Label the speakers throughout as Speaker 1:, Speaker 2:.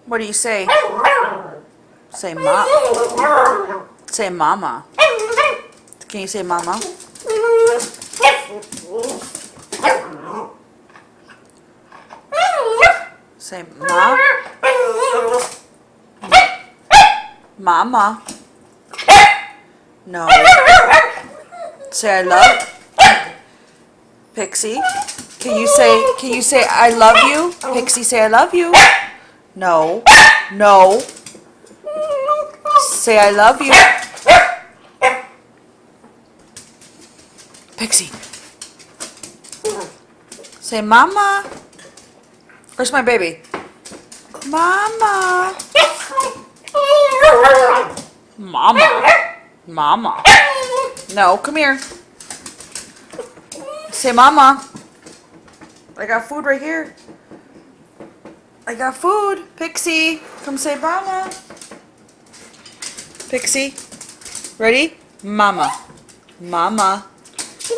Speaker 1: What do you say? Say ma. Say mama. Can you say mama? Say ma. Mama. No. Say I love. Pixie. Can you say I love you? Pixie, say I love you. No. No. Say I love you. Pixie. Say mama. Where's my baby? Mama. Mama. Mama. No, come here. Say mama. I got food right here. I got food. Pixie, come say mama. Pixie, ready? Mama. Mama.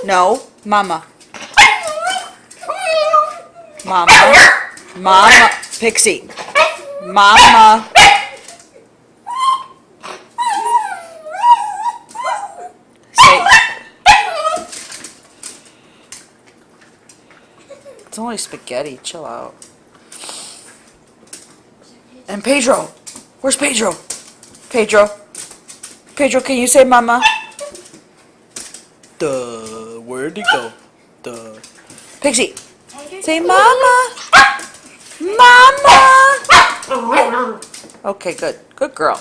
Speaker 1: No, mama. Mama. Mama. Pixie. Mama. Say. It's only spaghetti. Chill out. And Pedro. Where's Pedro? Pedro. Pedro, can you say mama? Duh. Where'd he go? Duh. Pixie. Say mama. Mama. Okay, good. Good girl.